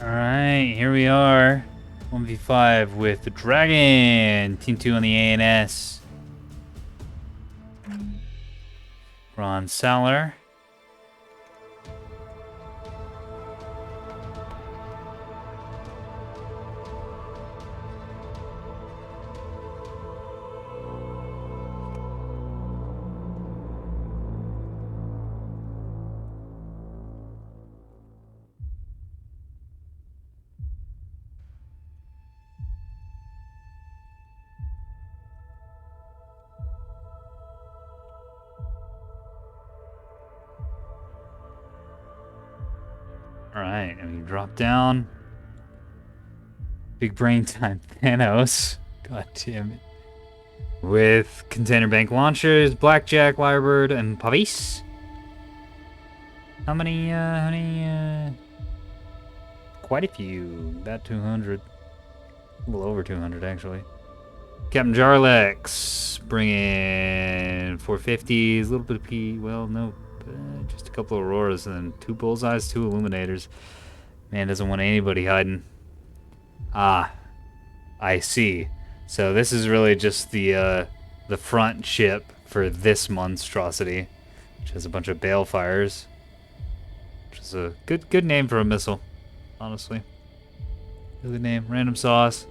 Alright, here we are. 1v5 with the Dragon. Team 2 on the ANS. We're on Salar. Alright, and we drop down. Big brain time Thanos. God damn it. With container bank launchers, Blackjack, Lyrebird, and Pavis. How many, quite a few. About 200. A little over 200, actually. Captain Jarlex, bringing 450s, a little bit of P. Well, no, just a couple of Auroras, and then 2 Bullseyes, 2 Illuminators. Man doesn't want anybody hiding. Ah, I see. So this is really just the front ship for this monstrosity, which has a bunch of Balefires, which is a good name for a missile, honestly. Good name. Random Sauce.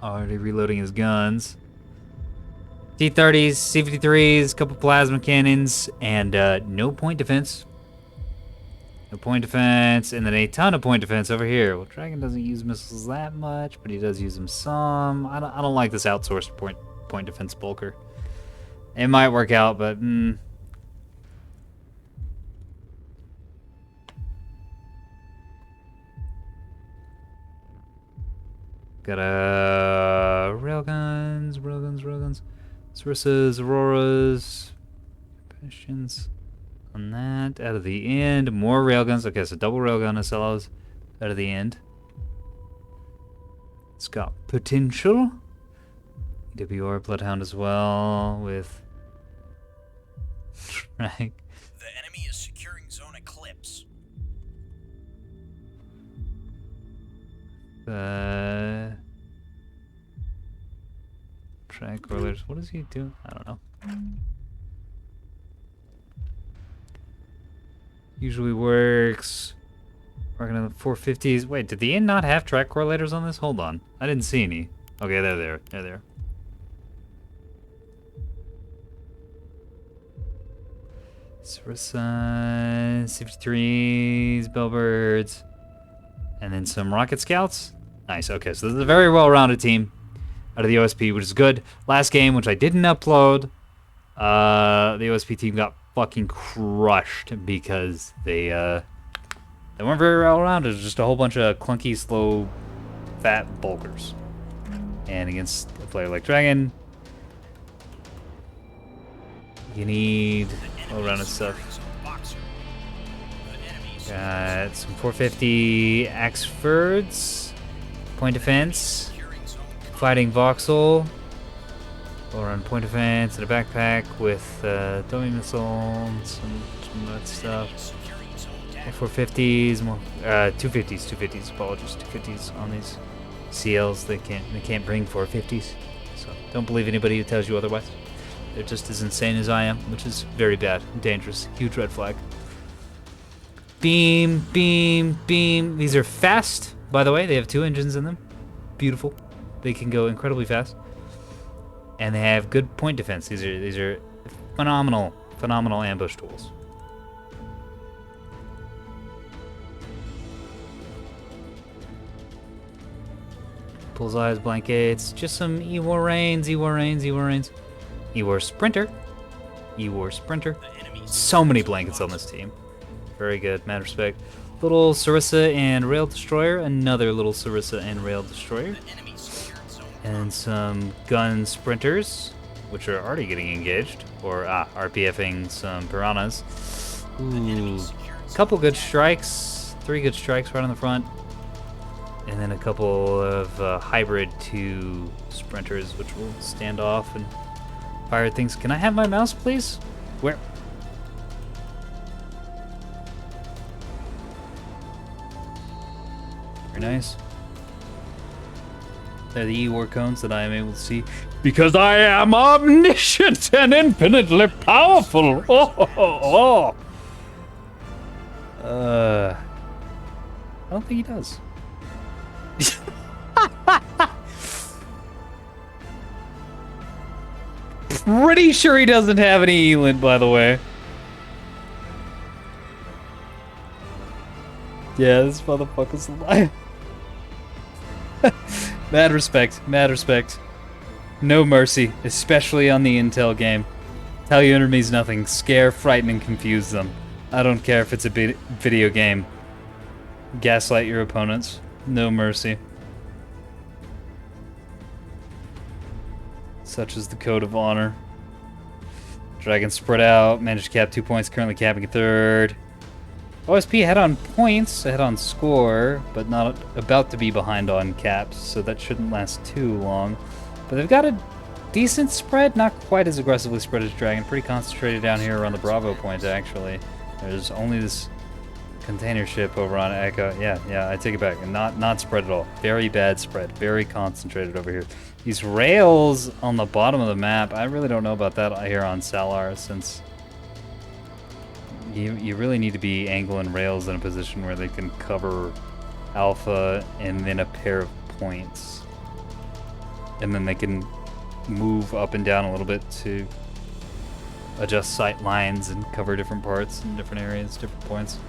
Already reloading his guns. T-30s, C-53s, couple plasma cannons, and no point defense. No point defense, and then a ton of point defense over here. Well, Dragon doesn't use missiles that much, but he does use them some. I don't like this outsourced point defense bulker. It might work out, but got railguns, Sources, Auroras, Bastions on that. Out of the end, more railguns. Okay, so double railgun SLOs out of the end. It's got potential. EWR Bloodhound as well with. Right. The enemy is securing zone eclipse. Track correlators. What does he do? I don't know. Usually works. Working on the 450s. Wait, did the inn not have track correlators on this? Hold on. I didn't see any. Okay, they're there. They're there. Sun, 53s, Bellbirds, and then some Rocket Scouts. Nice. Okay, so this is a very well-rounded team out of the OSP, which is good. Last game, which I didn't upload, the OSP team got fucking crushed because they weren't very well-rounded. It was just a whole bunch of clunky, slow, fat bulkers. And against a player like Dragon, you need well-rounded stuff. Got some 450 Axfords, point defense, fighting Voxel, well-rounded point defense, and a backpack with dummy missile and some of that stuff. More 450s, more 250s. Apologies, 250s on these CLs. They can't bring 450s, so don't believe anybody who tells you otherwise. They're just as insane as I am, which is very bad, dangerous, huge red flag. Beam. These are fast, by the way. They have 2 engines in them. Beautiful. They can go incredibly fast, and they have good point defense. These are phenomenal ambush tools. Bullseyes, blankets, just some Ewar Rains. Ewar Sprinter. So many blankets on this team. Very good, mad respect. Little Sarissa and Rail Destroyer. Another little Sarissa and Rail Destroyer. And some gun sprinters, which are already getting engaged. Or RPFing some piranhas. Ooh, couple good strikes. 3 good strikes right on the front. And then a couple of hybrid 2 sprinters, which will stand off and fire things. Can I have my mouse, please? Where? Very nice. They're the E-war cones that I am able to see because I am omniscient and infinitely powerful. Oh. I don't think he does. Pretty sure he doesn't have any Elint, by the way. Yeah, this motherfucker's alive. Mad respect, mad respect. No mercy, especially on the Intel game. Tell your enemies nothing, scare, frighten, and confuse them. I don't care if it's a video game. Gaslight your opponents. No mercy. Such is the code of honor. Dragon spread out, managed to cap 2 points, currently capping a third. OSP ahead on points, ahead on score, but not about to be behind on caps, so that shouldn't last too long. But they've got a decent spread, not quite as aggressively spread as Dragon. Pretty concentrated down here around the Bravo point, actually. There's only this container ship over on Echo. Yeah, I take it back. And not spread at all. Very bad spread. Very concentrated over here. These rails on the bottom of the map, I really don't know about that here on Salar, since you really need to be angling rails in a position where they can cover Alpha and then a pair of points. And then they can move up and down a little bit to adjust sight lines and cover different parts in different areas, different points.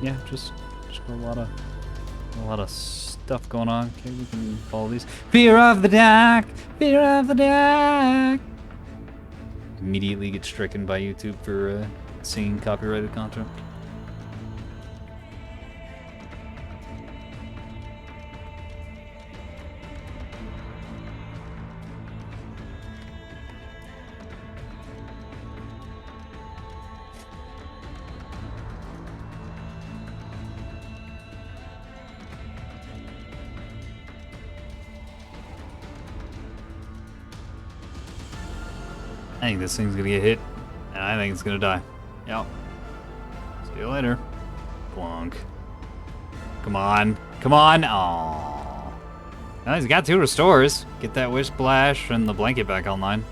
Yeah, just a lot of stuff going on. Okay, we can follow these. Fear of the dark, fear of the dark. Immediately get stricken by YouTube for singing copyrighted content. I think this thing's gonna get hit, and I think it's gonna die. Yep. See you later. Plunk. Come on. Come on. Aww. Now he's got 2 restores. Get that Whiplash and the blanket back online.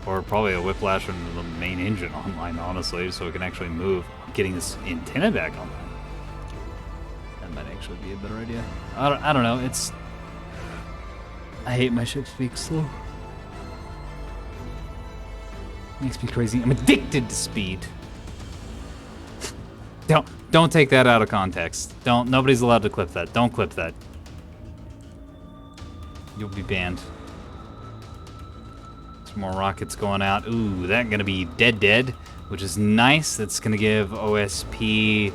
Or probably a Whiplash and the main engine online, honestly, so it can actually move. Getting this antenna back online. That might actually be a better idea. I don't know. It's... I hate my ships being slow. Makes me crazy. I'm addicted to speed. Don't take that out of context. Nobody's allowed to clip that. Don't clip that. You'll be banned. Some more rockets going out. Ooh, that gonna be dead, which is nice. That's gonna give OSP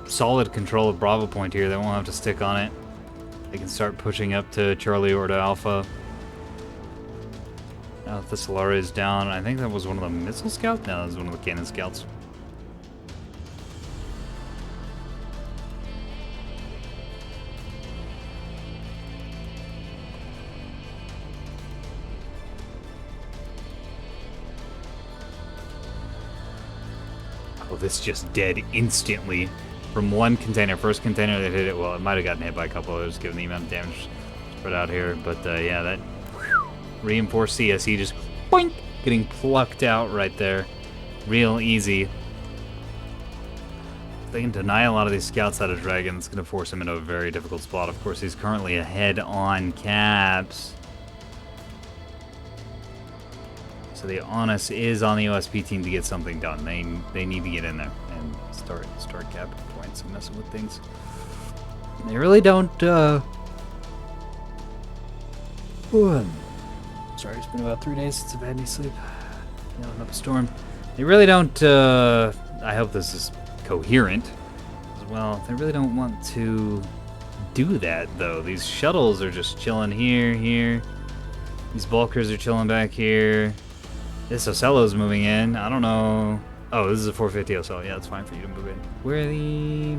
solid control of Bravo Point here. They won't have to stick on it. They can start pushing up to Charlie or to Alpha. Now that the Salar is down, I think that was one of the missile scouts? No, that was one of the cannon scouts. Oh, this just dead instantly from one container. First container that hit it, well, it might have gotten hit by a couple others given the amount of damage spread out here. But yeah, that reinforced CSE just boink, getting plucked out right there. Real easy. If they can deny a lot of these scouts out of Dragon, it's going to force him into a very difficult spot. Of course, he's currently ahead on caps. So the onus is on the OSP team to get something done. They need to get in there and start capping points and messing with things. They really don't... Sorry, it's been about 3 days since I've had any sleep. Yelling up a storm. They really don't, I hope this is coherent as well. They really don't want to do that, though. These shuttles are just chilling here. These bulkers are chilling back here. This Ocello's moving in. I don't know. Oh, this is a 450 Ocello. Yeah, it's fine for you to move in. Where are the...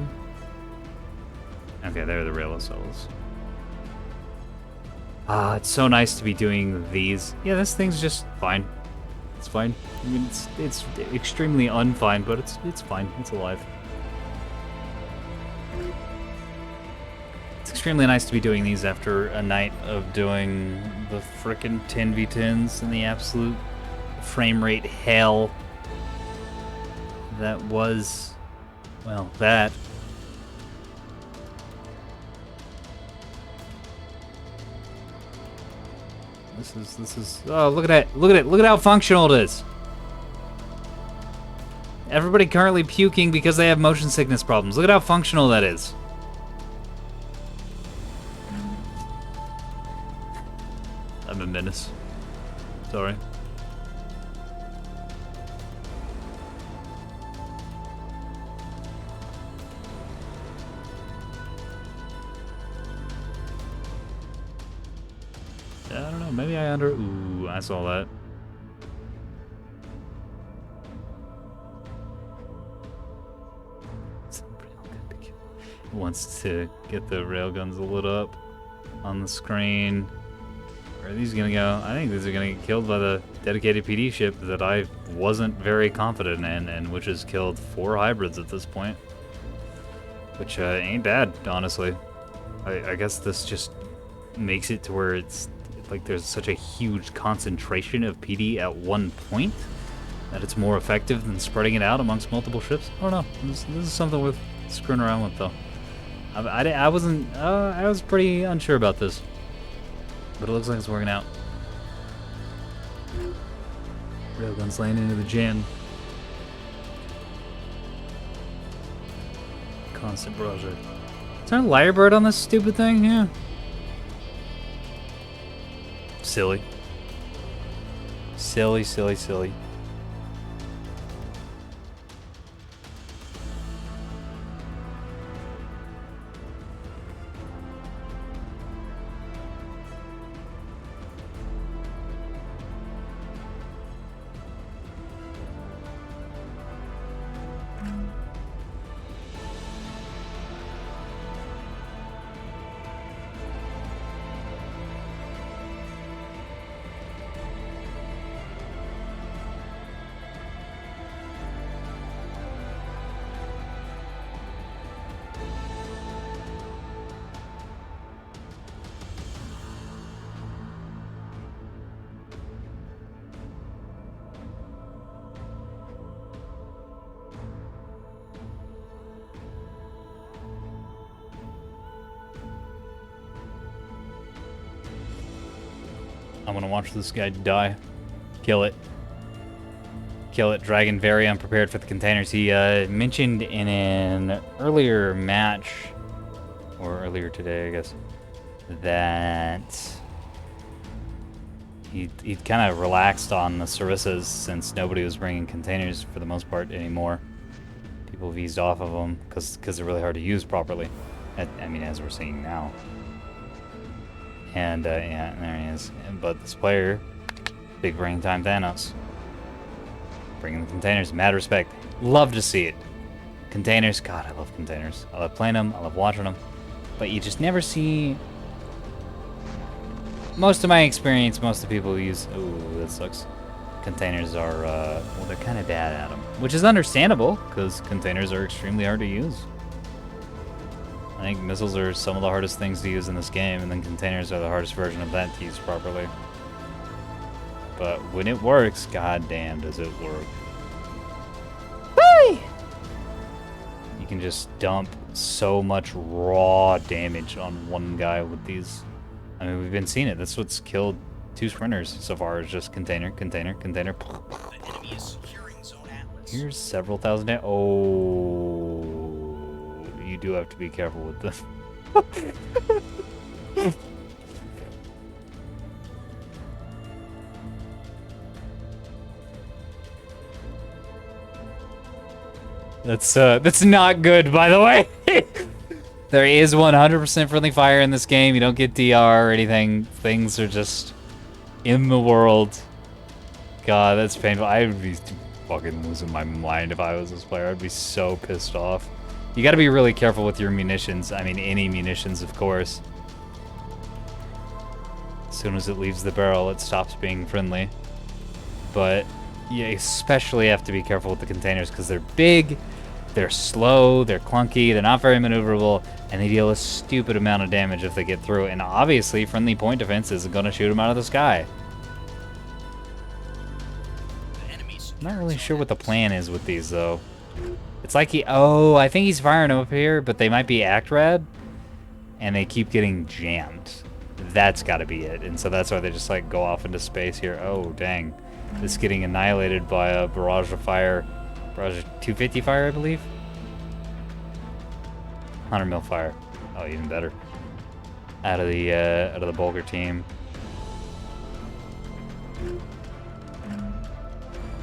Okay, there are the rail Ocellos. Ah, it's so nice to be doing these. Yeah, this thing's just fine. It's fine. I mean, it's extremely unfine, but it's fine. It's alive. It's extremely nice to be doing these after a night of doing the frickin' 10v10s and the absolute frame rate hell that was, well, that. This is, oh, look at it, look at it, look at how functional it is. Everybody currently puking because they have motion sickness problems. Look at how functional that is. I'm a menace. Sorry. I don't know, maybe I ooh, I saw that. Wants to get the railguns lit up on the screen. Where are these gonna go? I think these are gonna get killed by the dedicated PD ship that I wasn't very confident in, and which has killed 4 hybrids at this point. Which ain't bad, honestly. I guess this just makes it to where it's like there's such a huge concentration of PD at one point that it's more effective than spreading it out amongst multiple ships. I don't know. This is something worth screwing around with, though. I wasn't. I was pretty unsure about this, but it looks like it's working out. Railguns laying into the jam. Constant barrage. Is there a lyrebird on this stupid thing? Yeah. Silly. Silly, silly, silly. I'm gonna watch this guy die. Kill it. Kill it. Dragon very unprepared for the containers. He mentioned in an earlier match, or earlier today, I guess, that he'd kind of relaxed on the Sarissas since nobody was bringing containers for the most part anymore. People have eased off of them because they're really hard to use properly. I mean, as we're seeing now. And yeah, there he is. But this player, big brain time Thanos, bringing the containers, mad respect. Love to see it. Containers, God, I love containers. I love playing them, I love watching them. But you just never see. Most of my experience, most of the people who use, ooh, that sucks. Containers are, well, they're kind of bad at them, which is understandable because containers are extremely hard to use. I think missiles are some of the hardest things to use in this game, and then containers are the hardest version of that to use properly. But when it works, goddamn, does it work. Whee! You can just dump so much raw damage on one guy with these. I mean, we've been seeing it. That's what's killed 2 sprinters so far, is just container, container, container. The enemy is securing Zone Atlas. Here's several thousand. Oh. You do have to be careful with this. That's not good, by the way. There is 100% friendly fire in this game. You don't get DR or anything. Things are just in the world. God, that's painful. I would be fucking losing my mind if I was this player. I'd be so pissed off. You gotta be really careful with your munitions. I mean, any munitions, of course. soon as it leaves the barrel, it stops being friendly. But you especially have to be careful with the containers because they're big, they're slow, they're clunky, they're not very maneuverable, and they deal a stupid amount of damage if they get through. And obviously, friendly point defense isn't going to shoot them out of the sky. I'm not really sure what the plan is with these, though. It's like oh, I think he's firing them up here, but they might be act rad, and they keep getting jammed. That's got to be it. And so that's why they just like go off into space here. Oh, dang. This is getting annihilated by a barrage of fire. Barrage of 250 fire, I believe. 100 mil fire. Oh, even better. Out of the Bulger team.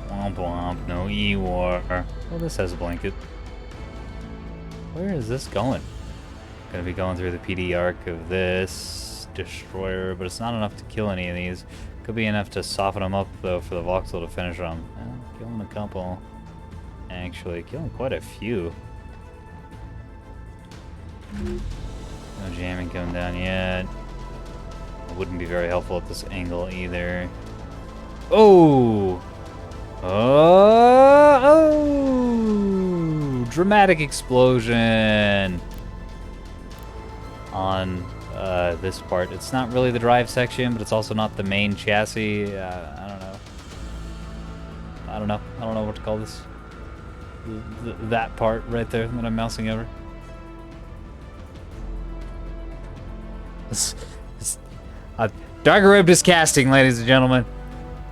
Womp womp, no E-War. Well, this has a blanket. Where is this going? Gonna be going through the PD arc of this destroyer, but it's not enough to kill any of these. Could be enough to soften them up, though, for the voxel to finish them. Killing a couple. Actually, killing quite a few. No jamming coming down yet. It wouldn't be very helpful at this angle either. Oh! Oh! Dramatic explosion on this part. It's not really the drive section, but it's also not the main chassis. I don't know. I don't know what to call this. That part right there that I'm mousing over. Darker Ribbed is casting, ladies and gentlemen.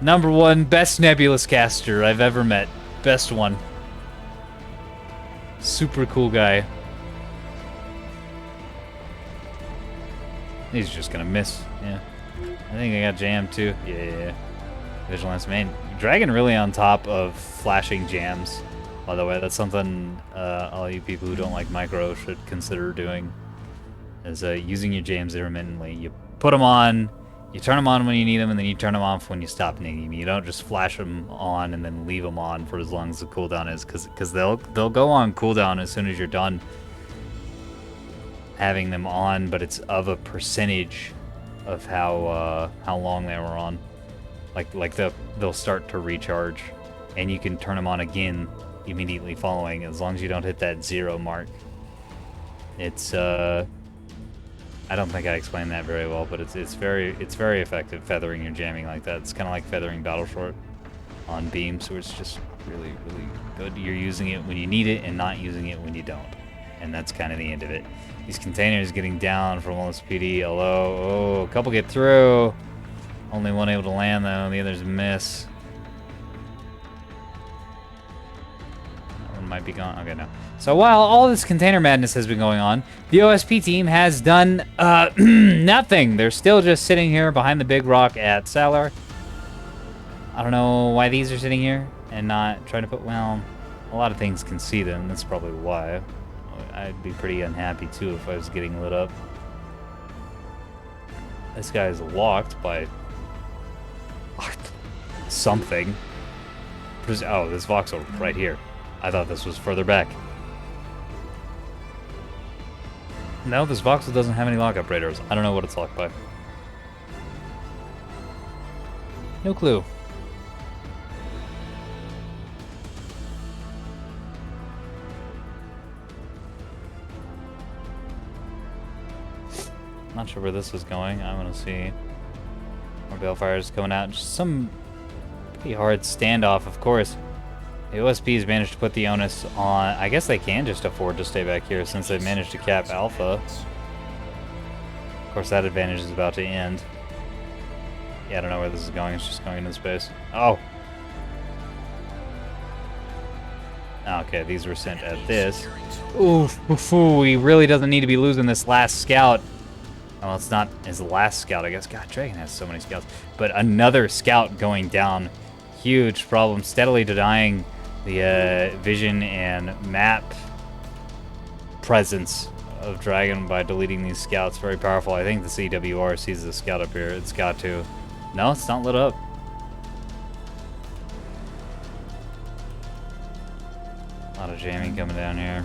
#1 best Nebulous caster I've ever met. Best one. Super cool guy. He's just gonna miss. Yeah. I think I got jammed too. Yeah. Vigilance, man. Dragon really on top of flashing jams. By the way, that's something all you people who don't like micro should consider doing. Is using your jams intermittently. You put them on, you turn them on when you need them, and then you turn them off when you stop needing them. You don't just flash them on and then leave them on for as long as the cooldown is, because they'll go on cooldown as soon as you're done having them on, but it's of a percentage of how long they were on. Like they'll start to recharge, and you can turn them on again immediately following, as long as you don't hit that 0 mark. It's I don't think I explained that very well, but it's very effective feathering your jamming like that. It's kind of like feathering battle short on beams, where it's just really good. You're using it when you need it and not using it when you don't, and that's kind of the end of it. These containers getting down from all this PD. Hello, oh, a couple get through. Only one able to land though, the others miss. That one might be gone. Okay, no. So while all this container madness has been going on, the OSP team has done nothing. They're still just sitting here behind the big rock at Salar. I don't know why these are sitting here and not trying to put, well, a lot of things can see them. That's probably why. I'd be pretty unhappy too if I was getting lit up. This guy is locked by something. Oh, this voxel right here. I thought this was further back. No, this voxel doesn't have any lockup radars. I don't know what it's locked by. No clue. Not sure where this is going. I want to see more balefires coming out. Just some pretty hard standoff, of course. The OSPs managed to put the onus on. I guess they can just afford to stay back here since they managed to cap Alpha. Of course, that advantage is about to end. Yeah, I don't know where this is going. It's just going into space. Oh! Okay, these were sent at this. Oof, he really doesn't need to be losing this last scout. Well, it's not his last scout, I guess. God, Dragon has so many scouts. But another scout going down. Huge problem. Steadily denying the vision and map presence of Dragon by deleting these scouts. Very powerful. I think the CWR sees the scout up here. It's got to. No, it's not lit up. A lot of jamming coming down here.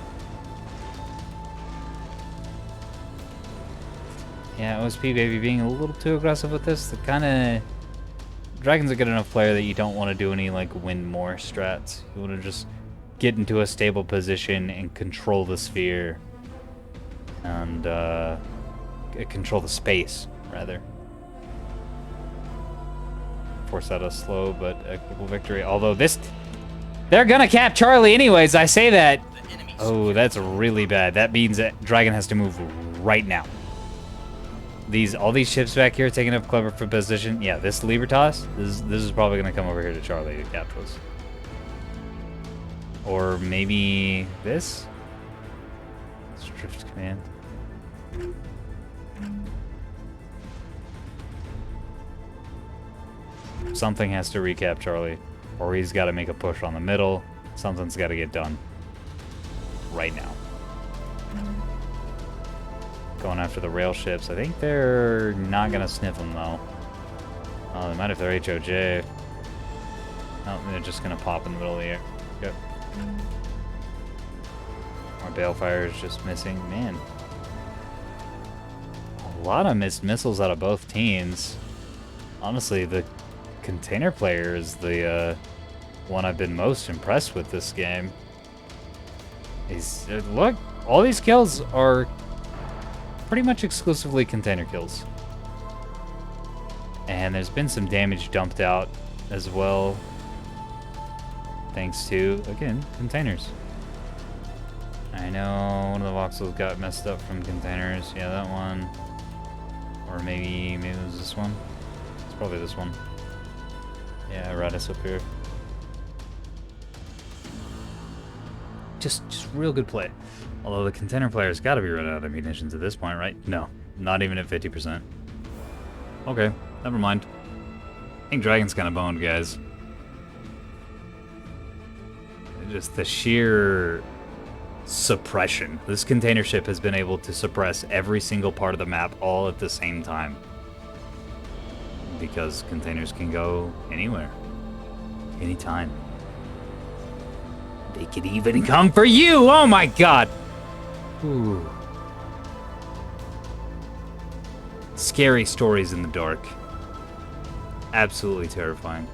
Yeah, OSP baby being a little too aggressive with this. The kind of Dragon's a good enough player that you don't want to do any like win more strats. You want to just get into a stable position and control the sphere and control the space rather. Force out a slow but equitable victory. Although they're gonna cap Charlie anyways. I say that. Oh, that's really bad. That means that Dragon has to move right now. All these ships back here taking up clever for position. Yeah, this Libertas, this is probably gonna come over here to Charlie to cap us. Or maybe this? Drift command. Something has to recap Charlie, or he's got to make a push on the middle. Something's got to get done right now. Going after the rail ships. I think they're not going to sniff them, though. Oh, they might if they're HOJ. Oh, they're just going to pop in the middle of the air. Yep. Our Balefire is just missing. Man. A lot of missed missiles out of both teams. Honestly, the container player is the one I've been most impressed with this game. Look, all these kills are pretty much exclusively container kills. And there's been some damage dumped out as well, thanks to, again, containers. I know one of the voxels got messed up from containers. Yeah, that one. Or maybe it was this one. It's probably this one. Yeah, Radis up here. Just real good play. Although the container player's got to be running out of munitions at this point, right? No, not even at 50%. Okay, never mind. I think Dragon's kind of boned, guys. Just the sheer suppression. This container ship has been able to suppress every single part of the map all at the same time. Because containers can go anywhere, anytime. They could even come for you! Oh my god! Ooh. Scary stories in the dark. Absolutely terrifying.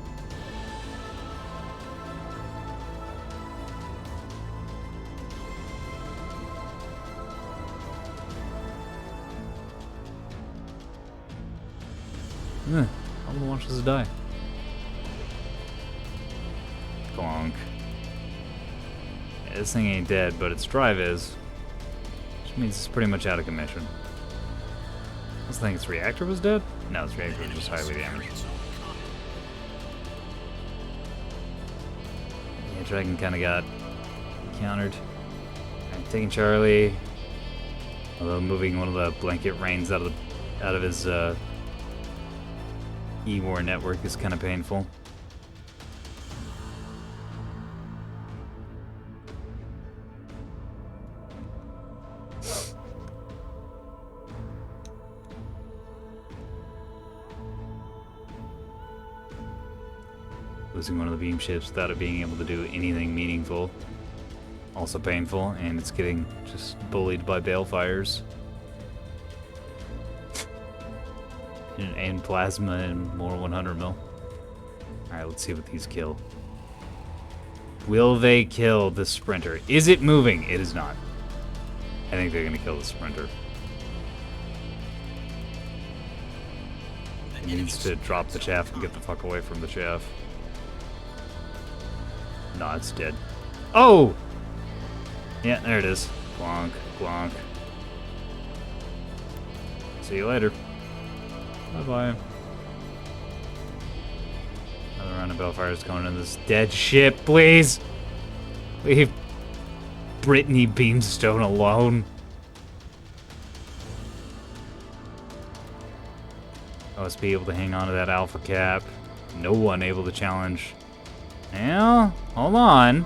I'm gonna watch this die. Glonk. Yeah, this thing ain't dead, but its drive is. Which means it's pretty much out of commission. I was thinking its reactor was dead? No, its reactor was just highly damaged. Yeah, Dragon kinda got countered. Alright, taking Charlie. Although moving one of the blanket rains out of his E-War network is kind of painful. Losing one of the beam ships without it being able to do anything meaningful. Also painful, and it's getting just bullied by balefires. And plasma and more 100 mil. Alright, let's see what these kill. Will they kill the sprinter? Is it moving? It is not. I think they're gonna kill the sprinter. It needs to drop the chaff and get the fuck away from the chaff. No, it's dead. Oh! Yeah, there it is. Glonk, glonk. See you later. Bye-bye. Another round of Balefires going into this dead ship, please! Leave Brittany Beamstone alone. OSP able to hang on to that alpha cap. No one able to challenge. Well, hold on.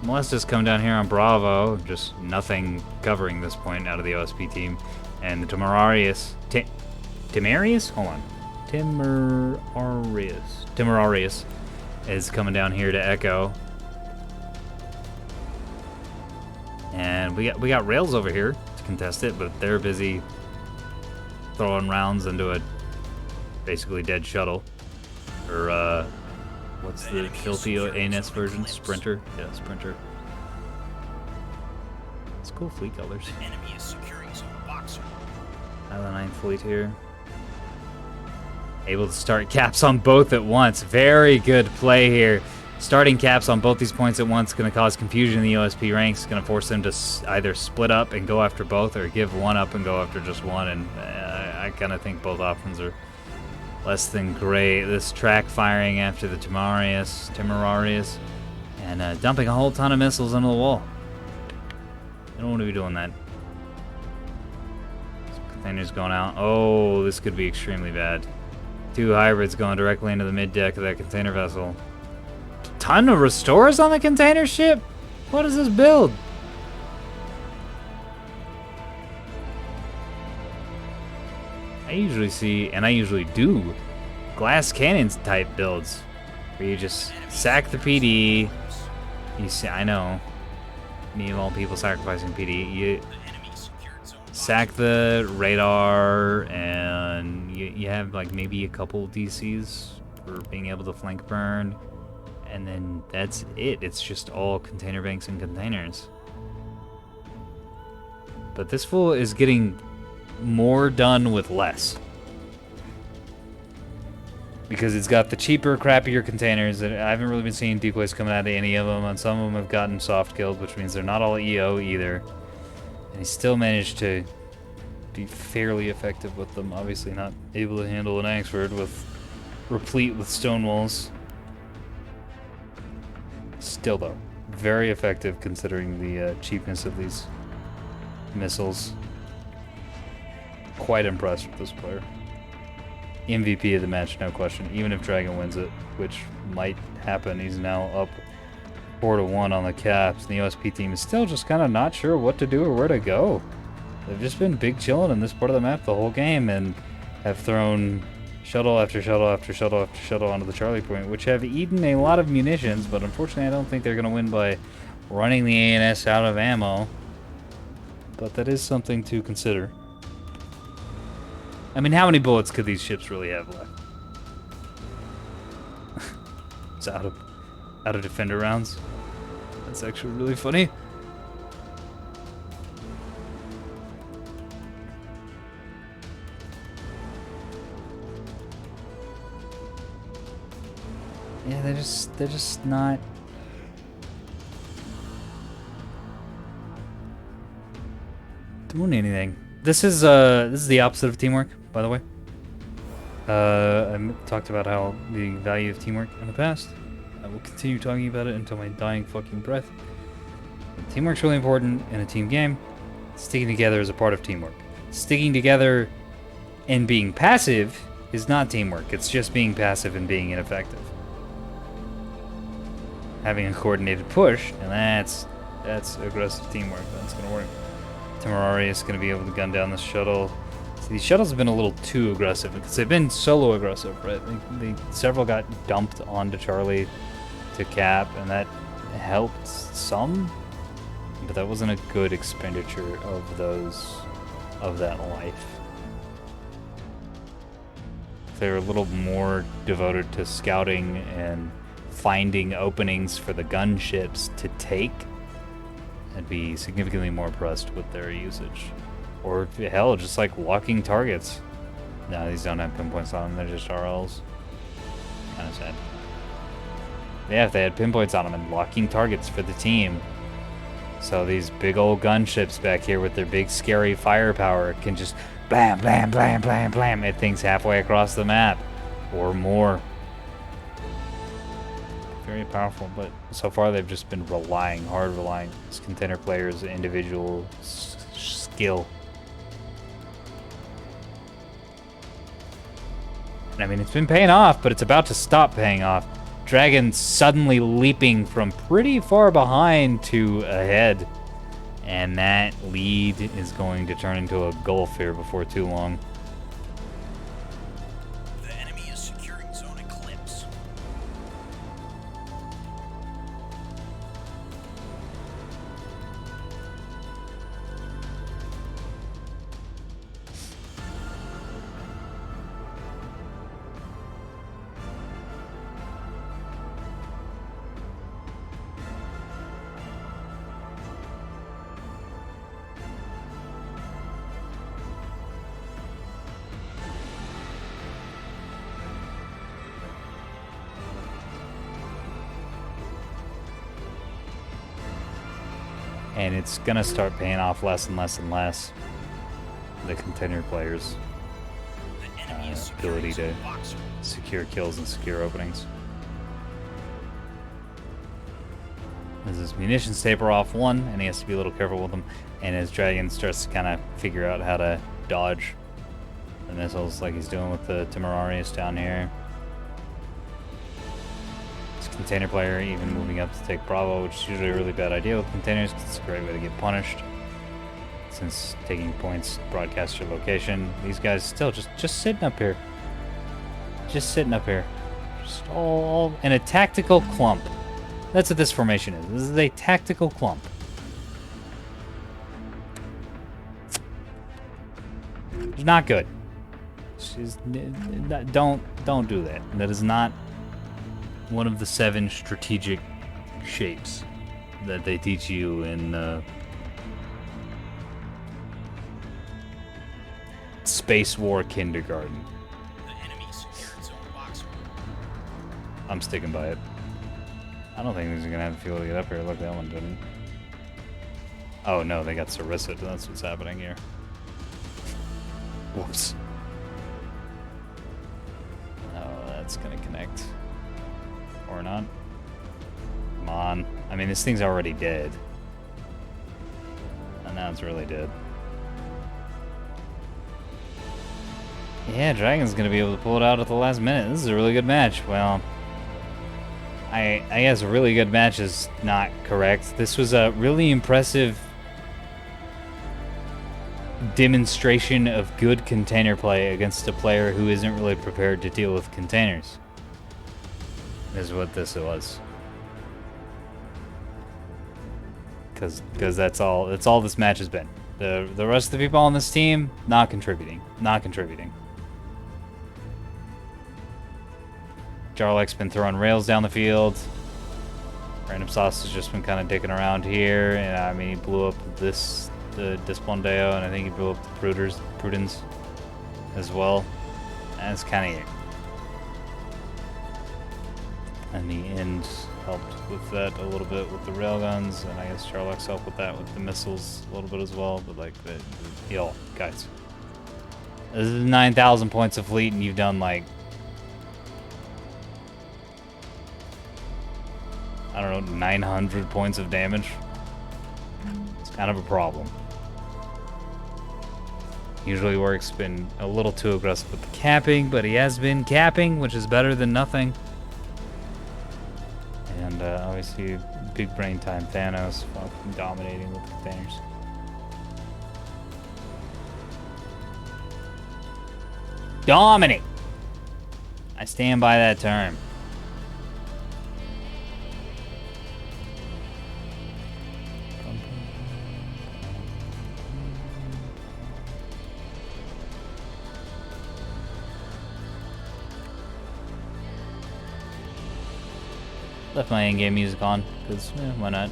Molestus come down here on Bravo. Just nothing covering this point out of the OSP team. And the Temerarius... Timarius? Hold on. Temerarius is coming down here to Echo. And we got Rails over here to contest it, but they're busy throwing rounds into a basically dead shuttle. Or, what's the filthy ANS version? Sprinter? Yeah, Sprinter. It's cool fleet colors. The enemy is securing zone Boxer. Now the 9th fleet here. Able to start caps on both at once. Very good play here. Starting caps on both these points at once is going to cause confusion in the OSP ranks. Going to force them to either split up and go after both, or give one up and go after just one. And I kind of think both options are less than great. This track firing after the Temerarius, and dumping a whole ton of missiles into the wall. I don't want to be doing that. Containers going out. Oh, this could be extremely bad. 2 hybrids going directly into the mid deck of that container vessel. Ton of restores on the container ship? What is this build? I usually see, and I usually do, glass cannons type builds where you just sack the PD. You see, I know, me of all people sacrificing PD. You sack the radar, and you have like maybe a couple DCs for being able to flank burn, and then that's it. It's just all container banks and containers. But this fool is getting more done with less, because it's got the cheaper, crappier containers. I haven't really been seeing decoys coming out of any of them, and some of them have gotten soft killed, which means they're not all EO either. And he still managed to be fairly effective with them. Obviously not able to handle an Axford with replete with stone walls. Still though, very effective considering the cheapness of these missiles. Quite impressed with this player. MVP of the match, no question. Even if Dragon wins it, which might happen, he's now up 4-1 on the caps. And the OSP team is still just kind of not sure what to do or where to go. They've just been big chilling in this part of the map the whole game, and have thrown shuttle after shuttle after shuttle after shuttle onto the Charlie point, which have eaten a lot of munitions, but unfortunately I don't think they're going to win by running the ANS out of ammo. But that is something to consider. I mean, how many bullets could these ships really have left? It's out of defender rounds. That's actually really funny. Yeah, they're just not. Doing anything. This is the opposite of teamwork, by the way. I talked about how the value of teamwork in the past. I will continue talking about it until my dying fucking breath. Teamwork's really important in a team game. Sticking together is a part of teamwork. Sticking together and being passive is not teamwork. It's just being passive and being ineffective. Having a coordinated push, and that's aggressive teamwork. That's gonna work. Temerari is going to be able to gun down the shuttle. So these shuttles have been a little too aggressive because they've been solo aggressive, right? Several got dumped onto Charlie to cap, and that helped some, but that wasn't a good expenditure of that life. If they were a little more devoted to scouting and finding openings for the gunships to take, I'd be significantly more impressed with their usage. Or hell, just like walking targets. No, these don't have pinpoints on them, they're just RLs. Kinda sad. Yeah, if they had pinpoints on them and walking targets for the team. So these big old gunships back here with their big scary firepower can just blam, blam, blam, blam, blam at things halfway across the map. Or more. Very powerful, but so far they've just been hard relying on this container player's individual skill. And I mean, it's been paying off, but it's about to stop paying off. Dragon suddenly leaping from pretty far behind to ahead, and that lead is going to turn into a gulf here before too long. The enemy is securing zone Eclipse. And it's gonna start paying off less and less and less. The contender players' The enemy is ability securing to zone boxer. secure kills and secure openings. As his munitions taper off one, and he has to be a little careful with them. And his dragon starts to kind of figure out how to dodge the missiles like he's doing with the Temeraries down here. His container player even moving up to take Bravo, which is usually a really bad idea with containers because it's a great way to get punished. Since taking points broadcasts your location, these guys still just sitting up here. Just sitting up here. Just all in a tactical clump. That's what this formation is. This is a tactical clump. It's not good. Don't do that. That is not one of the 7 strategic shapes that they teach you in Space War Kindergarten. The enemy secured zone boxer. I'm sticking by it. I don't think these are gonna have a fuel to get up here. Look, that one didn't. Oh no, they got Sarissa. That's what's happening here. Whoops. Oh, that's gonna connect. Or not. Come on. I mean, this thing's already dead. And now it's really dead. Yeah, Dragon's gonna be able to pull it out at the last minute. This is a really good match. Well, I guess a really good match is not correct. This was a really impressive demonstration of good container play against a player who isn't really prepared to deal with containers. Is what this was. Because that's all this match has been. The rest of the people on this team not contributing. Jarlek's been throwing rails down the field. Random Sauce has just been kind of dicking around here, and I mean he blew up the Despondeo, and I think he blew up the Prudens as well. And it's kind of it. And the end helped with that a little bit with the railguns, and I guess Jarlek's helped with that with the missiles a little bit as well. But like yo, guys, this is 9,000 points of fleet, and you've done like, I don't know, 900 points of damage. It's kind of a problem. Usually Work's been a little too aggressive with the capping, but he has been capping, which is better than nothing. And obviously, big brain time Thanos fucking dominating with the containers. Dominate! I stand by that term. Left my in-game music on, because, why not?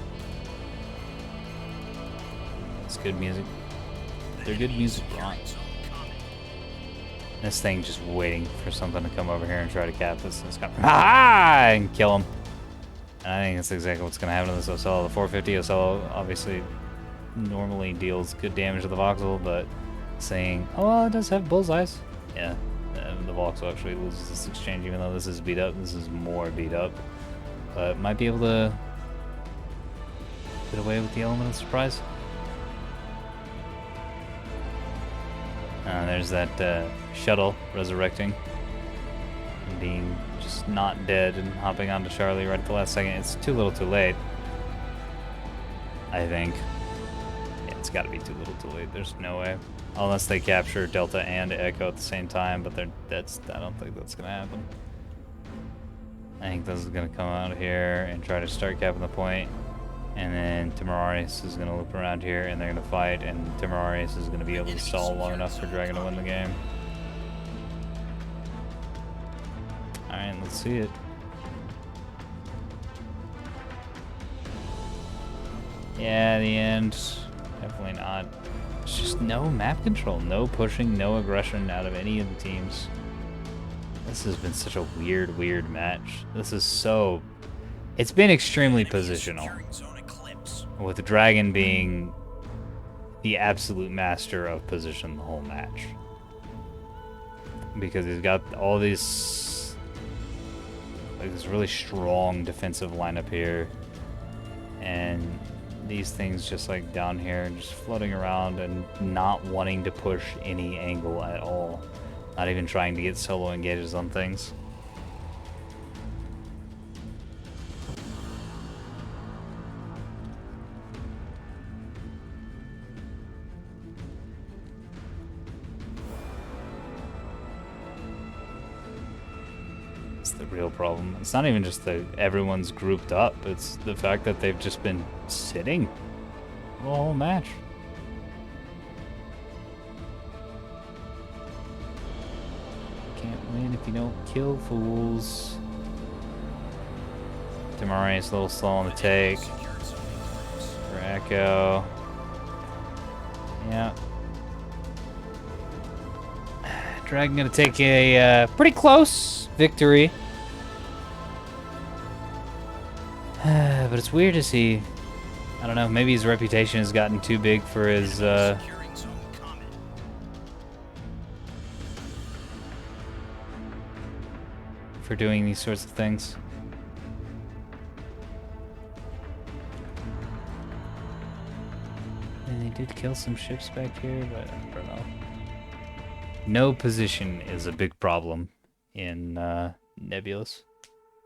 It's good music. They're good music on. This thing just waiting for something to come over here and try to cap this. It's gonna and kill him. And I think that's exactly what's gonna happen to this Ocello. The 450 Ocello obviously normally deals good damage to the voxel, but saying, oh well, it does have bullseyes. Yeah, the voxel actually loses this exchange, even though this is beat up. This is more beat up. But might be able to get away with the element of surprise. There's that shuttle resurrecting and being just not dead and hopping onto Charlie right at the last second. It's too little too late, I think. Yeah, it's got to be too little too late. There's no way. Unless they capture Delta and Echo at the same time, but I don't think that's going to happen. I think this is going to come out here and try to start capping the point. And then Temeraris is going to loop around here and they're going to fight. And Temeraris is going to be able to stall long enough for Dragon to win the game. Alright, let's see it. Yeah, the end. Definitely not. It's just no map control. No pushing, no aggression out of any of the teams. This has been such a weird match. This is so... It's been extremely positional. with the dragon being the absolute master of position the whole match. Because he's got all these, like, this really strong defensive lineup here. And these things just like down here, just floating around and not wanting to push any angle at all. Not even trying to get solo engages on things. It's the real problem. It's not even just that everyone's grouped up, it's the fact that they've just been sitting the whole match. Can't win if you don't kill fools. Demarius a little slow on the take. For Echo. Yeah. Dragon gonna take a pretty close victory. But it's weird to see. I don't know, maybe his reputation has gotten too big for his for doing these sorts of things. And they did kill some ships back here, but I don't know. No position is a big problem in Nebulous,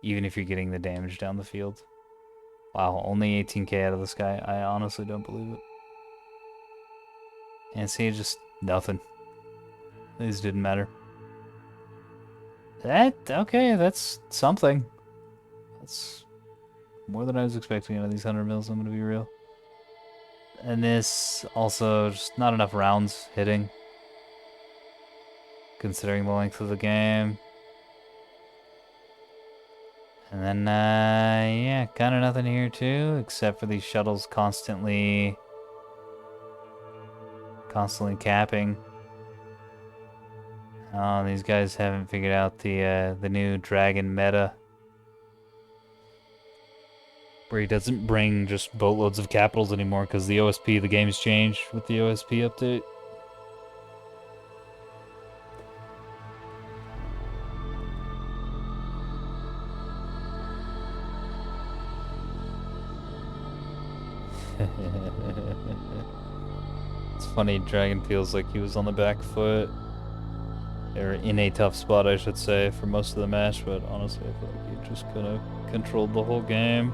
even if you're getting the damage down the field. Wow, only 18k out of this guy. I honestly don't believe it. And see, just nothing. These didn't matter. Okay, that's something. That's more than I was expecting out of these 100 mils, I'm gonna be real. And this also just not enough rounds hitting, considering the length of the game. And then, yeah, kind of nothing here too, except for these shuttles constantly capping. Oh, these guys haven't figured out the new dragon meta, where he doesn't bring just boatloads of capitals anymore because the OSP, the game's changed with the OSP update. It's funny, Dragon feels like he was on the back foot. Or in a tough spot, I should say, for most of the match, but honestly, I feel like he just kind of controlled the whole game.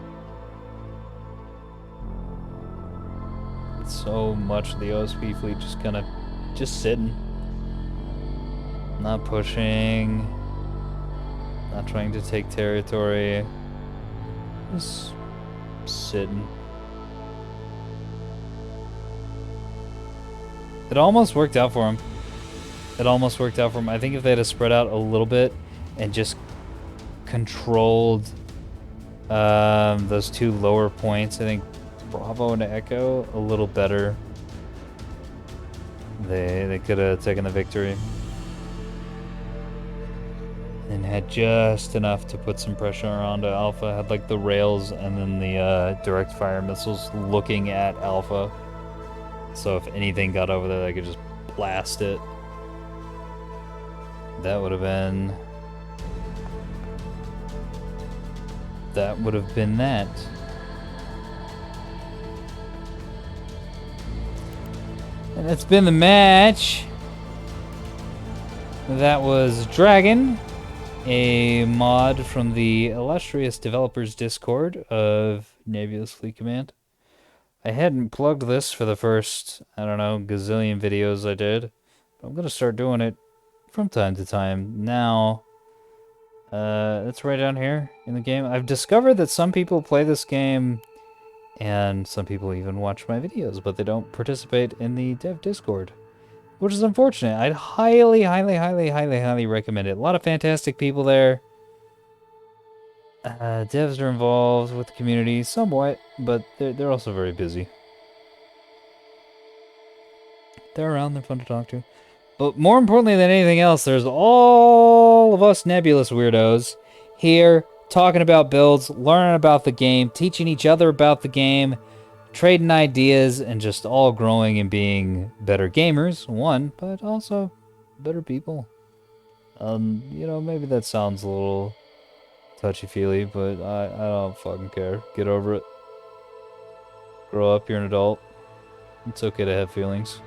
So much of the OSP fleet just kind of just sitting. Not pushing. Not trying to take territory. Just sitting. It almost worked out for him. It almost worked out for him. I think if they had spread out a little bit and just controlled those two lower points, I think Bravo and Echo a little better, they could have taken the victory. And had just enough to put some pressure onto Alpha. Had like the rails and then the direct fire missiles looking at Alpha. So if anything got over there, they could just blast it. That would have been... That would have been that. And that's been the match. That was Dragon, a mod from the illustrious developers Discord of Nebulous Fleet Command. I hadn't plugged this for the first, I don't know, gazillion videos I did. But I'm going to start doing it from time to time. Now, it's right down here in the game. I've discovered that some people play this game and some people even watch my videos, but they don't participate in the dev Discord, which is unfortunate. I'd highly, highly, highly, highly, highly recommend it. A lot of fantastic people there. Devs are involved with the community somewhat, but they're also very busy. They're around, they're fun to talk to. But more importantly than anything else, there's all of us Nebulous weirdos here talking about builds, learning about the game, teaching each other about the game, trading ideas and just all growing and being better gamers, one, but also better people. You know, maybe that sounds a little touchy-feely, but I don't fucking care. Get over it. Grow up, you're an adult. It's okay to have feelings.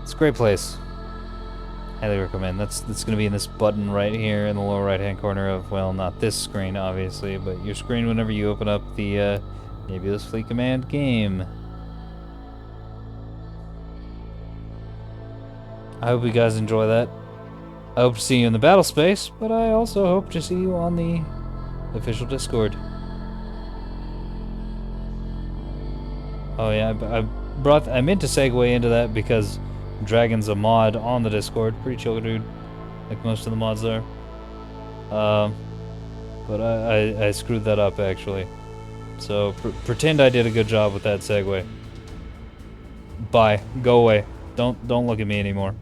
It's a great place. Highly recommend. That's gonna be in this button right here in the lower right-hand corner of, well, not this screen, obviously, but your screen whenever you open up the Nebulous Fleet Command game. I hope you guys enjoy that. I hope to see you in the battle space, but I also hope to see you on the official Discord. Oh yeah, I meant to segue into that because Dragon's a mod on the Discord. Pretty chill dude, like most of the mods are. But I screwed that up actually. So pretend I did a good job with that segue. Bye. Go away. Don't look at me anymore.